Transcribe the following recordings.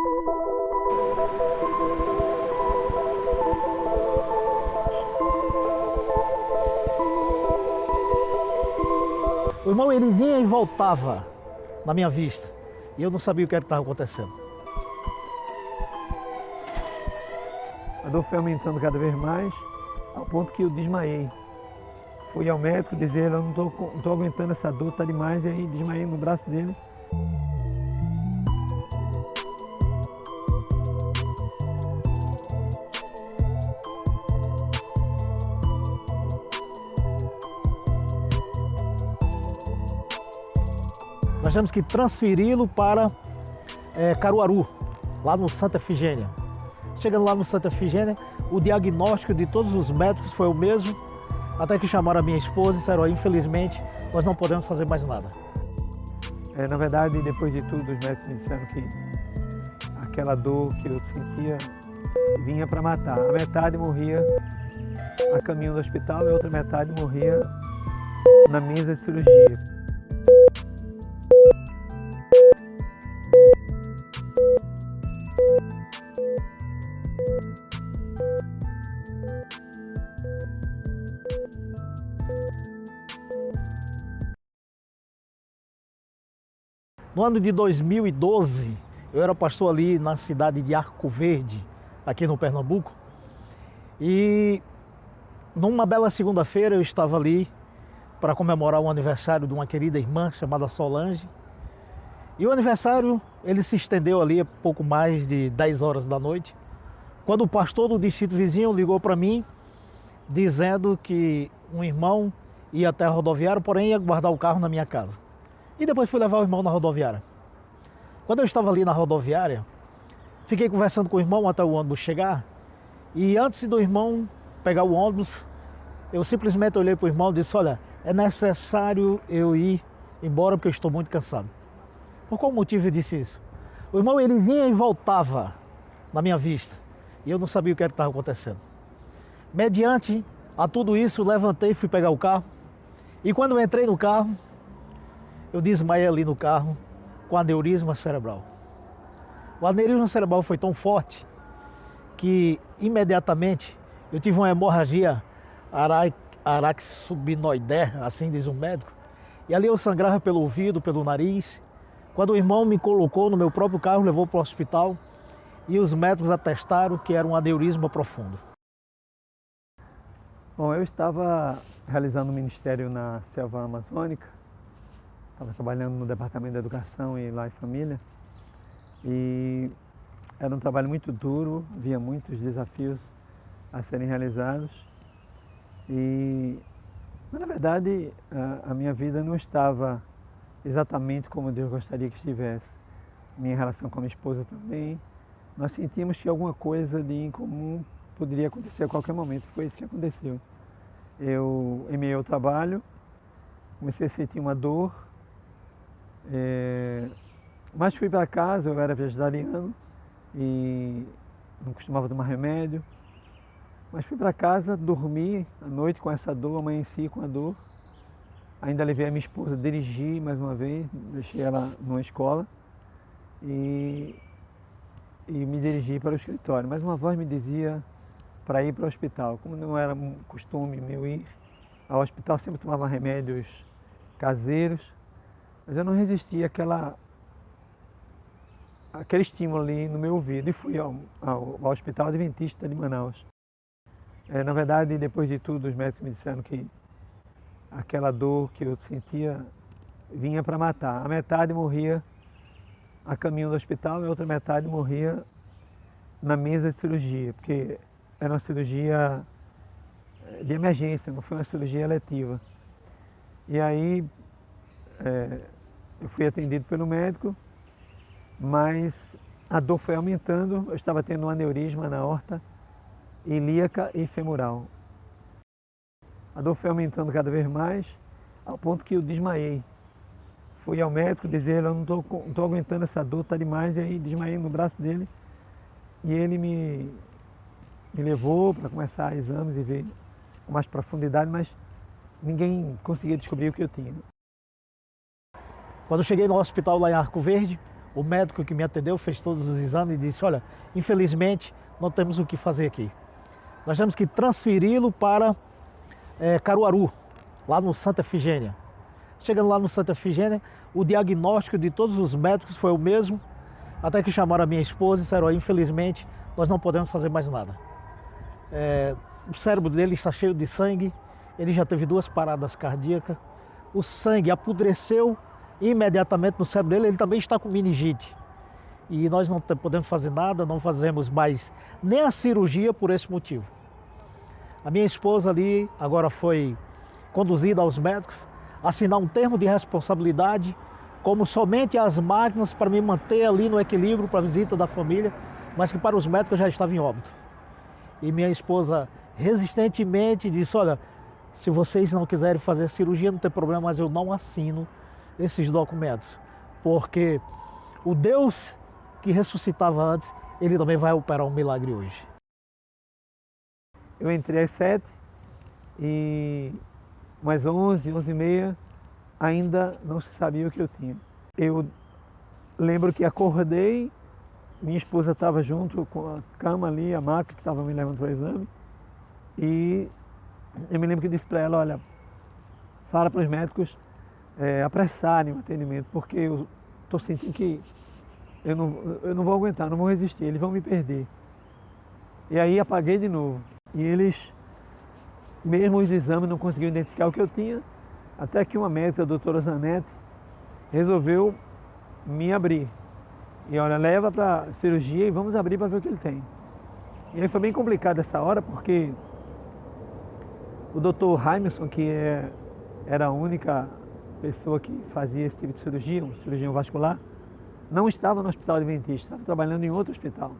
O irmão, ele vinha e voltava na minha vista e eu não sabia o que estava acontecendo. A dor foi aumentando cada vez mais, ao ponto que eu desmaiei. Fui ao médico dizer, eu não estou aguentando essa dor, está demais, e aí desmaiei no braço dele. Nós temos que transferi-lo para Caruaru, lá no Santa Efigênia. Chegando lá no Santa Efigênia, o diagnóstico de todos os médicos foi o mesmo, até que chamaram a minha esposa e disseram, infelizmente, nós não podemos fazer mais nada. Na verdade, depois de tudo, os médicos me disseram que aquela dor que eu sentia vinha para matar. A metade morria a caminho do hospital e a outra metade morria na mesa de cirurgia. No ano de 2012, eu era pastor ali na cidade de Arco Verde, aqui no Pernambuco. E numa bela segunda-feira eu estava ali para comemorar o aniversário de uma querida irmã chamada Solange. E o aniversário, ele se estendeu ali a pouco mais de 10 horas da noite, quando o pastor do distrito vizinho ligou para mim, dizendo que um irmão ia até a rodoviária, porém ia guardar o carro na minha casa. E depois fui levar o irmão na rodoviária. Quando eu estava ali na rodoviária, fiquei conversando com o irmão até o ônibus chegar. E antes do irmão pegar o ônibus, eu simplesmente olhei para o irmão e disse, olha, é necessário eu ir embora porque eu estou muito cansado. Por qual motivo eu disse isso? O irmão, ele vinha e voltava na minha vista e eu não sabia o que estava acontecendo. Mediante a tudo isso, levantei e fui pegar o carro. E quando eu entrei no carro, eu desmaiei ali no carro com aneurisma cerebral. O aneurisma cerebral foi tão forte que imediatamente eu tive uma hemorragia araxibinoidea, assim diz o médico, e ali eu sangrava pelo ouvido, pelo nariz. Quando o irmão me colocou no meu próprio carro, levou para o hospital e os médicos atestaram que era um aneurisma profundo. Bom, eu estava realizando um ministério na selva amazônica. Estava trabalhando no Departamento de Educação e Lar e Família e era um trabalho muito duro, havia muitos desafios a serem realizados mas, na verdade, a minha vida não estava exatamente como Deus gostaria que estivesse. Minha relação com a minha esposa também, nós sentimos que alguma coisa de incomum poderia acontecer a qualquer momento, foi isso que aconteceu. Eu, em meio ao trabalho, comecei a sentir uma dor, mas fui para casa, eu era vegetariano e não costumava tomar remédio, mas fui para casa, dormi à noite com essa dor, amanheci com a dor, ainda levei a minha esposa, dirigi mais uma vez, deixei ela numa escola e me dirigi para o escritório, mas uma voz me dizia para ir para o hospital, como não era um costume meu ir ao hospital, sempre tomava remédios caseiros, mas eu não resisti àquele estímulo ali no meu ouvido e fui ao Hospital Adventista de Manaus. Na verdade, depois de tudo, os médicos me disseram que aquela dor que eu sentia vinha para matar. A metade morria a caminho do hospital e a outra metade morria na mesa de cirurgia, porque era uma cirurgia de emergência, não foi uma cirurgia eletiva. E aí eu fui atendido pelo médico, mas a dor foi aumentando, eu estava tendo um aneurisma na aorta ilíaca e femoral. A dor foi aumentando cada vez mais, ao ponto que eu desmaiei. Fui ao médico dizer, eu não estou aguentando essa dor, está demais, e aí desmaiei no braço dele. E ele me levou para começar exames e ver com mais profundidade, mas ninguém conseguia descobrir o que eu tinha. Quando eu cheguei no hospital lá em Arco Verde, O médico que me atendeu fez todos os exames e disse, olha, infelizmente não temos o que fazer aqui. Nós temos que transferi-lo para Caruaru, lá no Santa Efigênia. Chegando lá no Santa Efigênia, o diagnóstico de todos os médicos foi o mesmo, até que chamaram a minha esposa e disseram, infelizmente, nós não podemos fazer mais nada. O cérebro dele está cheio de sangue, ele já teve 2 paradas cardíacas, o sangue apodreceu imediatamente no cérebro dele, ele também está com meningite. E nós não podemos fazer nada, não fazemos mais nem a cirurgia por esse motivo. A minha esposa ali agora foi conduzida aos médicos, assinar um termo de responsabilidade, como somente as máquinas para me manter ali no equilíbrio para a visita da família, mas que para os médicos já estava em óbito. E minha esposa resistentemente disse, olha, se vocês não quiserem fazer cirurgia, não tem problema, mas eu não assino esses documentos, porque o Deus que ressuscitava antes, ele também vai operar um milagre hoje. Eu entrei às 7 e mais 11, 11h30, ainda não se sabia o que eu tinha. Eu lembro que acordei, minha esposa estava junto com a cama ali, a maca que estava me levando para o exame, e eu me lembro que disse para ela, olha, fala para os médicos apressarem o atendimento, porque eu estou sentindo que eu não vou aguentar, não vou resistir, eles vão me perder. E aí apaguei de novo. E eles, mesmo os exames, não conseguiam identificar o que eu tinha, até que uma médica, a doutora Zanetti, resolveu me abrir. E olha, leva para cirurgia e vamos abrir para ver o que ele tem. E aí foi bem complicado essa hora, porque o doutor Heimerson, que era a única pessoa que fazia esse tipo de cirurgia, um cirurgião vascular, não estava no Hospital Adventista, estava trabalhando em outro hospital.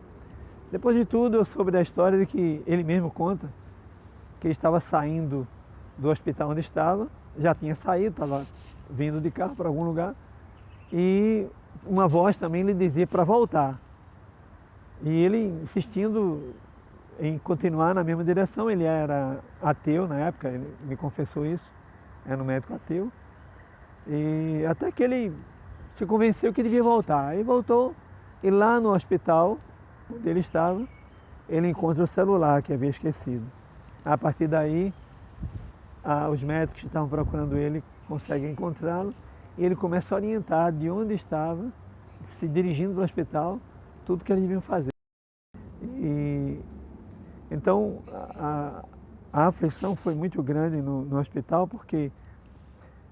Depois de tudo, eu soube da história de que ele mesmo conta que ele estava saindo do hospital onde estava, já tinha saído, estava vindo de carro para algum lugar, e uma voz também lhe dizia para voltar. E ele insistindo em continuar na mesma direção, ele era ateu na época, ele me confessou isso, era um médico ateu, e até que ele se convenceu que devia voltar. Aí voltou, e lá no hospital onde ele estava, ele encontra o celular que havia esquecido. A partir daí, os médicos que estavam procurando ele conseguem encontrá-lo, e ele começa a orientar de onde estava, se dirigindo para o hospital, tudo que eles deviam fazer. E então a aflição foi muito grande no hospital, porque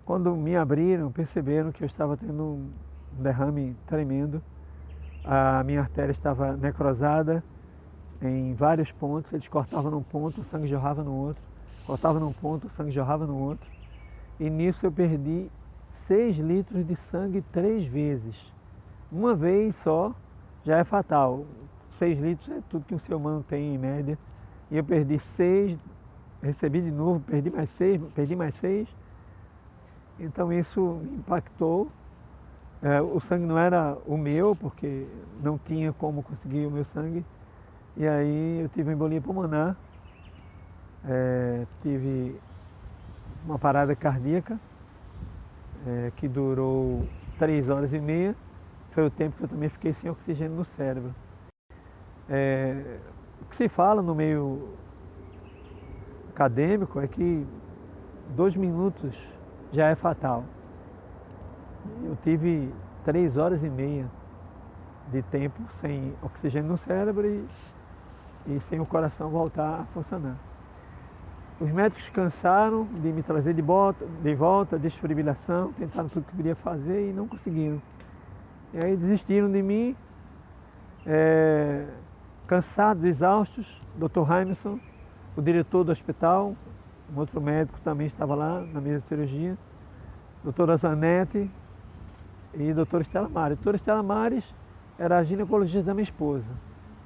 quando me abriram, perceberam que eu estava tendo um derrame tremendo. A minha artéria estava necrosada em vários pontos, eles cortavam num ponto, o sangue jorrava no outro, cortavam num ponto, o sangue jorrava no outro. E nisso eu perdi 6 litros de sangue 3 vezes. Uma vez só já é fatal. 6 litros é tudo que um ser humano tem em média. E eu perdi 6, recebi de novo, perdi mais 6. Então isso me impactou. O sangue não era o meu, porque não tinha como conseguir o meu sangue. E aí eu tive uma embolia pulmonar, tive uma parada cardíaca, que durou 3 horas e meia. Foi o tempo que eu também fiquei sem oxigênio no cérebro. O que se fala no meio acadêmico é que 2 minutos já é fatal. Eu tive 3 horas e meia de tempo sem oxigênio no cérebro e sem o coração voltar a funcionar. Os médicos cansaram de me trazer de volta, desfibrilação, tentaram tudo que podia fazer e não conseguiram. E aí desistiram de mim, cansados, exaustos. Dr. Heimerson, o diretor do hospital, um outro médico também estava lá na mesa de cirurgia, doutora Zanetti e doutora Estela Mares. Doutora Estela Mares era a ginecologista da minha esposa.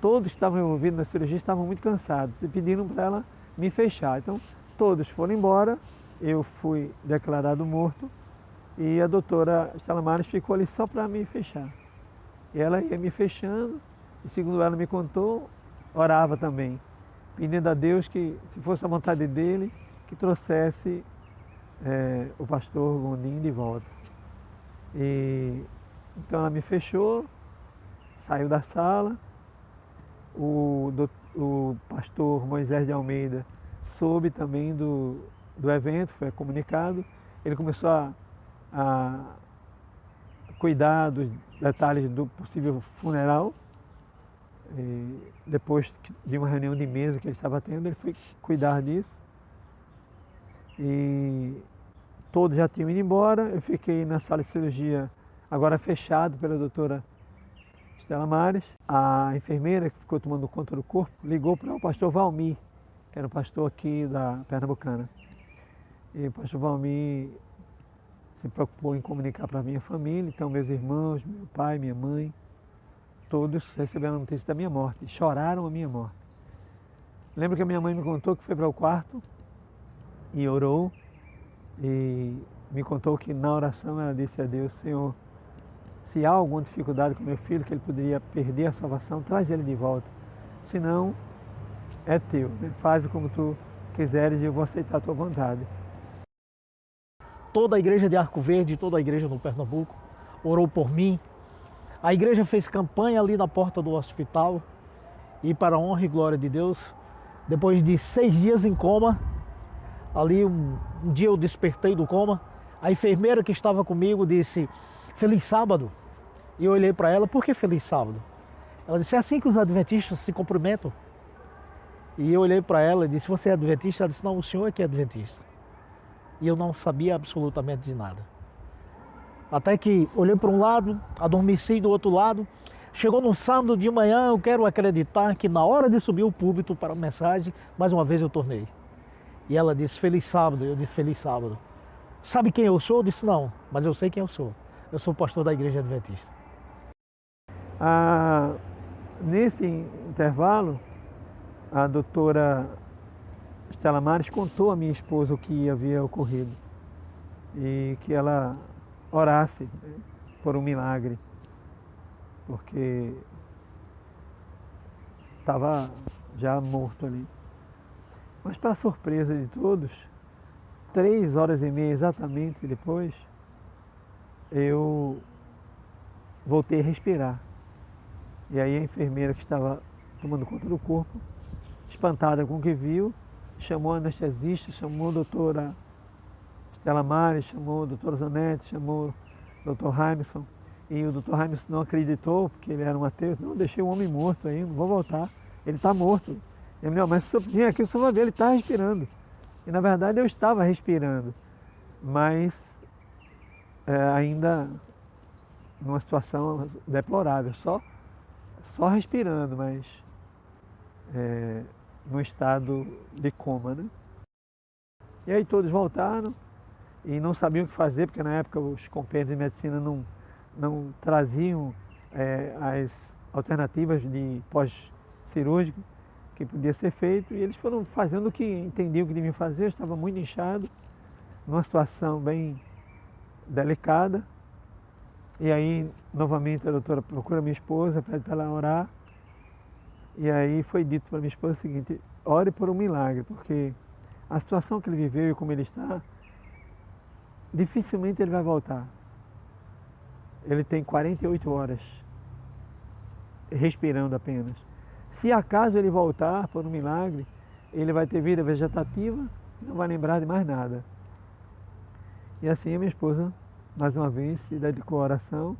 Todos que estavam envolvidos na cirurgia estavam muito cansados e pediram para ela me fechar. Então, todos foram embora, eu fui declarado morto e a doutora Estela Mares ficou ali só para me fechar. E ela ia me fechando e, segundo ela me contou, orava também, pedindo a Deus que, se fosse a vontade dele, que trouxesse o pastor Gondim de volta. E Então ela me fechou, saiu da sala, o pastor Moisés de Almeida soube também do evento, foi comunicado, ele começou a cuidar dos detalhes do possível funeral. E depois de uma reunião de mesa que ele estava tendo, ele foi cuidar disso. E todos já tinham ido embora, eu fiquei na sala de cirurgia, agora fechado pela doutora Estela Mares. A enfermeira que ficou tomando conta do corpo ligou para o pastor Valmir, que era um pastor aqui da Pernambucana. E o pastor Valmir se preocupou em comunicar para a minha família, então meus irmãos, meu pai, minha mãe, todos receberam a notícia da minha morte, choraram a minha morte. Lembro que a minha mãe me contou que foi para o quarto e orou, e me contou que na oração ela disse a Deus: Senhor, se há alguma dificuldade com meu filho, que ele poderia perder a salvação, traz ele de volta. Se não, é teu, né? Faz como tu quiseres e eu vou aceitar a tua vontade. Toda a igreja de Arco Verde, toda a igreja no Pernambuco orou por mim. A igreja fez campanha ali na porta do hospital e, para a honra e glória de Deus, depois de 6 dias em coma, ali um dia eu despertei do coma, a enfermeira que estava comigo disse: Feliz sábado. E eu olhei para ela: por que feliz sábado? Ela disse: é assim que os adventistas se cumprimentam. E eu olhei para ela e disse: você é adventista? Ela disse: não, o senhor é que é adventista. E eu não sabia absolutamente de nada. Até que olhei para um lado, adormeci do outro lado. Chegou no sábado de manhã, eu quero acreditar que na hora de subir o púlpito para a mensagem, mais uma vez eu tornei. E ela disse: feliz sábado. Eu disse: feliz sábado. Sabe quem eu sou? Eu disse: não, mas eu sei quem eu sou. Eu sou pastor da igreja adventista. Nesse intervalo, a doutora Estela Mares contou à minha esposa o que havia ocorrido e que ela orasse, né, por um milagre, porque estava já morto ali. Mas, para surpresa de todos, 3h30 exatamente depois, eu voltei a respirar. E aí a enfermeira que estava tomando conta do corpo, espantada com o que viu, chamou a anestesista, chamou a doutora Estela Mares, chamou a doutora Zanetti, chamou o doutor Jaimson. E o doutor Jaimson não acreditou, porque ele era um ateu. Não, deixei o homem morto aí, não vou voltar. Ele está morto. Ele me disse: mas se eu vir aqui, o senhor vai ver, ele está respirando. E na verdade eu estava respirando, mas ainda numa situação deplorável, só respirando, mas num estado de coma, né? E aí todos voltaram e não sabiam o que fazer, porque na época os compêndios de medicina não traziam as alternativas de pós-cirúrgico que podia ser feito, e eles foram fazendo o que entendiam que deviam fazer. Eu estava muito inchado, numa situação bem delicada. E aí, novamente, a doutora procura minha esposa, pede para ela orar. E aí foi dito para minha esposa o seguinte: ore por um milagre, porque a situação que ele viveu e como ele está, dificilmente ele vai voltar. Ele tem 48 horas respirando apenas. Se acaso ele voltar por um milagre, ele vai ter vida vegetativa e não vai lembrar de mais nada. E assim a minha esposa, mais uma vez, se dedicou à oração.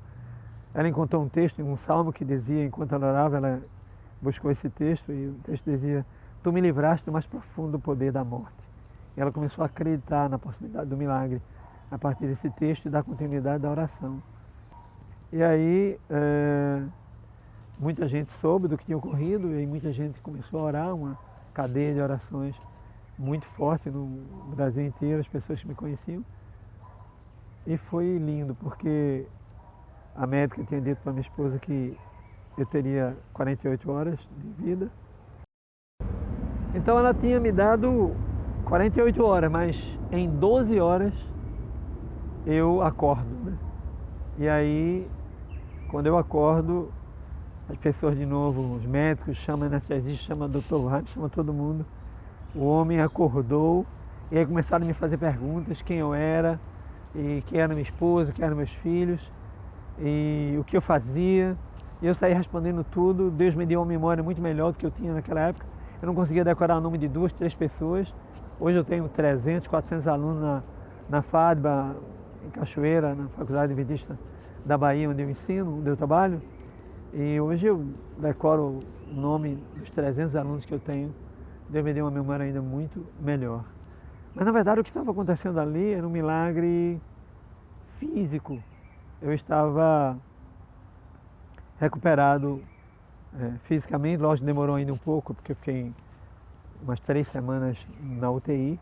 Ela encontrou um texto, um salmo que dizia, enquanto ela orava, ela buscou esse texto, e o texto dizia: tu me livraste do mais profundo poder da morte. E ela começou a acreditar na possibilidade do milagre a partir desse texto e da continuidade da oração. E aí muita gente soube do que tinha ocorrido, e aí muita gente começou a orar, uma cadeia de orações muito forte no Brasil inteiro, as pessoas que me conheciam. E foi lindo, porque a médica tinha dito para minha esposa que eu teria 48 horas de vida. Então ela tinha me dado 48 horas, mas em 12 horas eu acordo, né? E aí, quando eu acordo, as pessoas de novo, os médicos, chamam a anestesista, chamam o doutor Raim, chamam todo mundo. O homem acordou e aí começaram a me fazer perguntas: quem eu era, e quem era minha esposa, quem eram meus filhos. e o que eu fazia. E eu saí respondendo tudo. Deus me deu uma memória muito melhor do que eu tinha naquela época. Eu não conseguia decorar o nome de 2, 3 pessoas. Hoje eu tenho 300, 400 alunos na FADBA, em Cachoeira, na Faculdade Adventista da Bahia, onde eu ensino, onde eu trabalho. E hoje eu decoro o nome dos 300 alunos que eu tenho. Deus me deu uma memória ainda muito melhor. Mas na verdade o que estava acontecendo ali era um milagre físico. Eu estava recuperado fisicamente, lógico, demorou ainda um pouco, porque eu fiquei umas 3 semanas na UTI,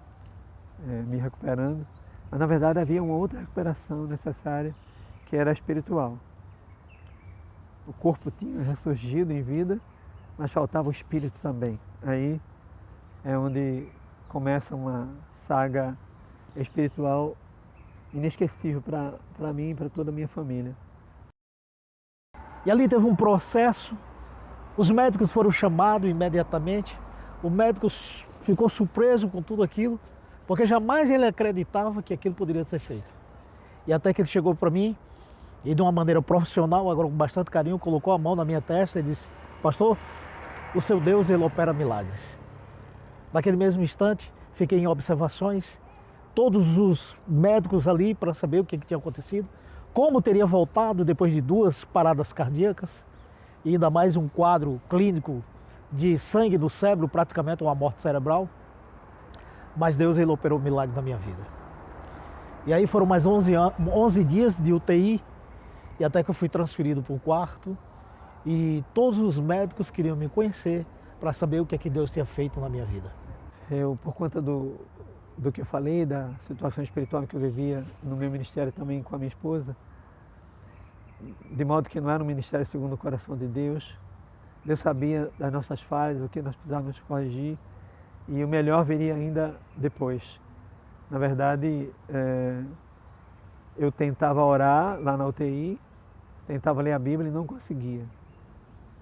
me recuperando. Mas na verdade havia uma outra recuperação necessária, que era espiritual. O corpo tinha ressurgido em vida, mas faltava o espírito também. Aí é onde começa uma saga espiritual inesquecível para mim e para toda a minha família. E ali teve um processo, os médicos foram chamados imediatamente, o médico ficou surpreso com tudo aquilo, porque jamais ele acreditava que aquilo poderia ser feito. E até que ele chegou para mim, e de uma maneira profissional, agora com bastante carinho, colocou a mão na minha testa e disse: pastor, o seu Deus, ele opera milagres. Naquele mesmo instante, fiquei em observações, todos os médicos ali para saber o que tinha acontecido, como teria voltado depois de 2 paradas cardíacas, e ainda mais um quadro clínico de sangue do cérebro, praticamente uma morte cerebral. Mas Deus, ele operou um milagre na minha vida. E aí foram mais 11 dias de UTI, e até que eu fui transferido para um quarto, e todos os médicos queriam me conhecer para saber o que é que Deus tinha feito na minha vida. Eu, por conta do que eu falei, da situação espiritual que eu vivia no meu ministério também com a minha esposa, de modo que não era um ministério segundo o coração de Deus. Deus sabia das nossas falhas, o que nós precisávamos corrigir, e o melhor viria ainda depois. Na verdade, eu tentava orar lá na UTI, tentava ler a Bíblia e não conseguia.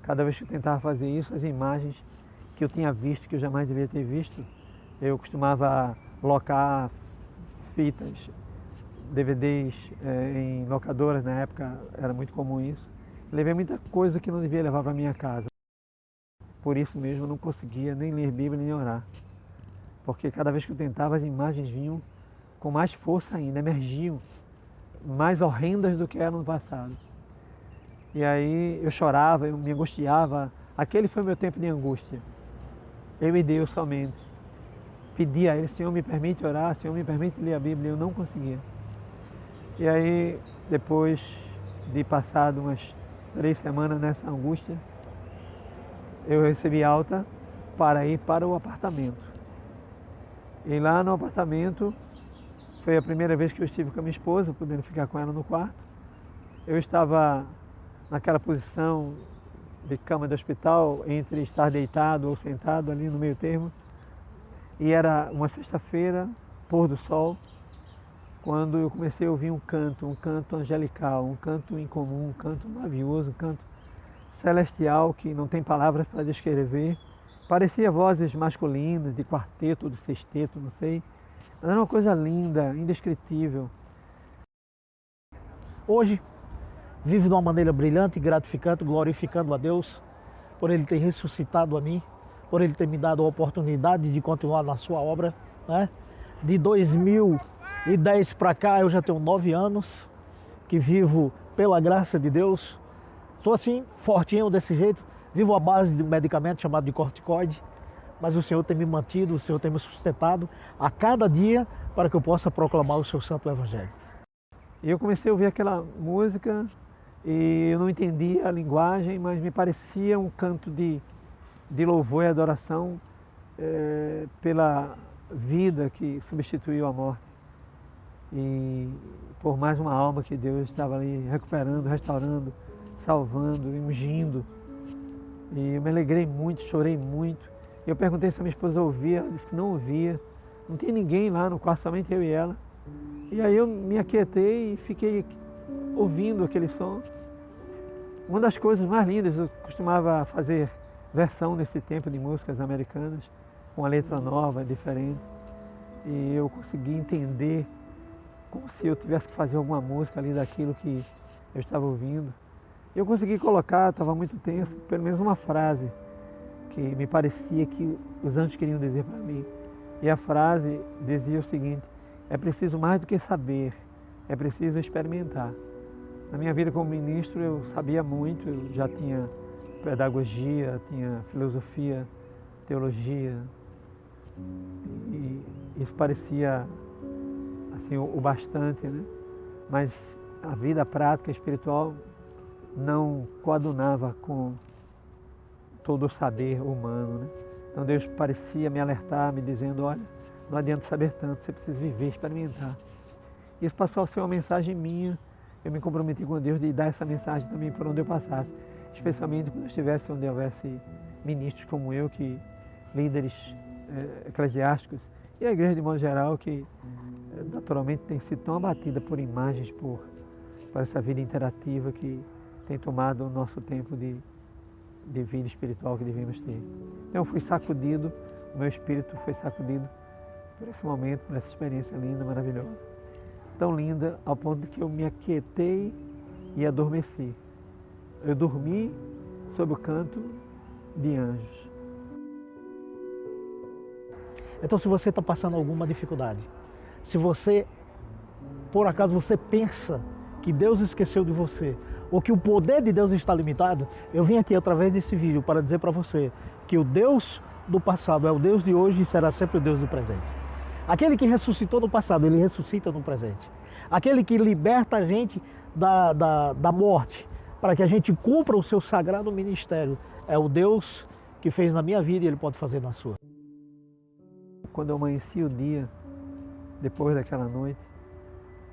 Cada vez que eu tentava fazer isso, as imagens que eu tinha visto, que eu jamais devia ter visto, eu costumava locar fitas, DVDs em locadoras, na época era muito comum isso. Levei muita coisa que não devia levar para minha casa. Por isso mesmo eu não conseguia nem ler Bíblia nem orar. Porque cada vez que eu tentava, as imagens vinham com mais força ainda, emergiam, mais horrendas do que eram no passado. E aí eu chorava, eu me angustiava. Aquele foi o meu tempo de angústia. Eu e Deus somente. Pedi a Ele: Senhor, me permite orar, Senhor, me permite ler a Bíblia. Eu não conseguia. E aí, depois de passado umas 3 semanas nessa angústia, eu recebi alta para ir para o apartamento. E lá no apartamento, foi a primeira vez que eu estive com a minha esposa, podendo ficar com ela no quarto. Eu estava naquela posição de cama de hospital, entre estar deitado ou sentado ali no meio termo. E era uma sexta-feira, pôr do sol, quando eu comecei a ouvir um canto angelical, um canto incomum, um canto maravilhoso, um canto celestial que não tem palavras para descrever. Parecia vozes masculinas, de quarteto, de sexteto, não sei. Mas era uma coisa linda, indescritível. Hoje, vivo de uma maneira brilhante e gratificante, glorificando a Deus por Ele ter ressuscitado a mim, por Ele ter me dado a oportunidade de continuar na sua obra, né? De 2010 para cá, eu já tenho 9 anos que vivo pela graça de Deus. Sou assim, fortinho desse jeito, vivo à base de um medicamento chamado de corticoide, mas o Senhor tem me mantido, o Senhor tem me sustentado a cada dia para que eu possa proclamar o seu santo evangelho. E eu comecei a ouvir aquela música e eu não entendia a linguagem, mas me parecia um canto de louvor e adoração pela vida que substituiu a morte. E por mais uma alma que Deus estava ali recuperando, restaurando, salvando, ungindo. E eu me alegrei muito, chorei muito. Eu perguntei se a minha esposa ouvia, ela disse que não ouvia. Não tinha ninguém lá no quarto, somente eu e ela. E aí eu me aquietei e fiquei ouvindo aquele som. Uma das coisas mais lindas, eu costumava fazer versão nesse tempo de músicas americanas, com a letra nova, diferente. E eu consegui entender como se eu tivesse que fazer alguma música ali daquilo que eu estava ouvindo. Eu consegui colocar, estava muito tenso, pelo menos uma frase que me parecia que os anjos queriam dizer para mim. E a frase dizia o seguinte: é preciso mais do que saber, é preciso experimentar. Na minha vida como ministro eu sabia muito, eu já tinha pedagogia, tinha filosofia, teologia, e isso parecia assim o bastante, né? Mas a vida prática espiritual não coadunava com todo o saber humano, né? Então Deus parecia me alertar, me dizendo: olha, não adianta saber tanto, você precisa viver, experimentar. Isso passou a ser uma mensagem minha. Eu me comprometi com Deus de dar essa mensagem também por onde eu passasse, especialmente quando eu estivesse onde houvesse ministros como eu, que líderes eclesiásticos, e a igreja de modo geral, que naturalmente tem sido tão abatida por imagens, por essa vida interativa que tem tomado o nosso tempo de vida espiritual que devemos ter. Então eu fui sacudido, o meu espírito foi sacudido por esse momento, por essa experiência linda, maravilhosa. Tão linda ao ponto de que eu me aquietei e adormeci. Eu dormi sob o canto de anjos. Então, se você está passando alguma dificuldade, se você, por acaso, você pensa que Deus esqueceu de você, ou que o poder de Deus está limitado, eu vim aqui através desse vídeo para dizer para você que o Deus do passado é o Deus de hoje e será sempre o Deus do presente. Aquele que ressuscitou no passado, ele ressuscita no presente. Aquele que liberta a gente da morte, para que a gente cumpra o seu sagrado ministério, é o Deus que fez na minha vida e ele pode fazer na sua. Quando eu amanheci o dia, depois daquela noite,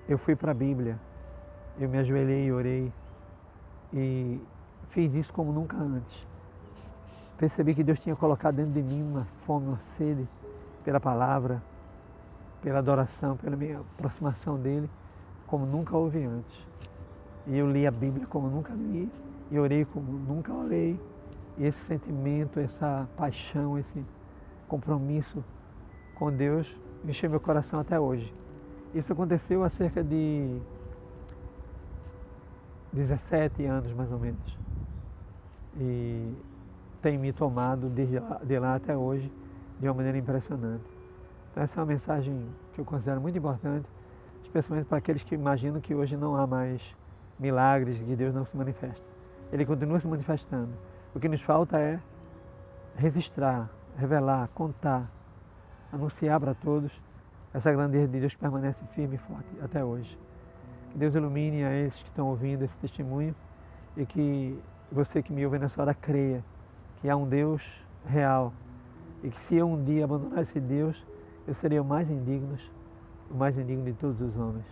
eu fui para a Bíblia. Eu me ajoelhei e orei e fiz isso como nunca antes. Percebi que Deus tinha colocado dentro de mim uma fome, uma sede pela palavra, pela adoração, pela minha aproximação dele, como nunca houve antes. E eu li a Bíblia como nunca li, e orei como nunca orei. E esse sentimento, essa paixão, esse compromisso com Deus encheu meu coração até hoje. Isso aconteceu há cerca de 17 anos, mais ou menos. E tem me tomado de lá até hoje de uma maneira impressionante. Então essa é uma mensagem que eu considero muito importante, especialmente para aqueles que imaginam que hoje não há mais milagres, que Deus não se manifesta. Ele continua se manifestando. O que nos falta é registrar, revelar, contar, anunciar para todos essa grandeza de Deus que permanece firme e forte até hoje. Que Deus ilumine a esses que estão ouvindo esse testemunho e que você que me ouve nessa hora creia que há um Deus real e que se eu um dia abandonar esse Deus, eu serei o mais indigno de todos os homens.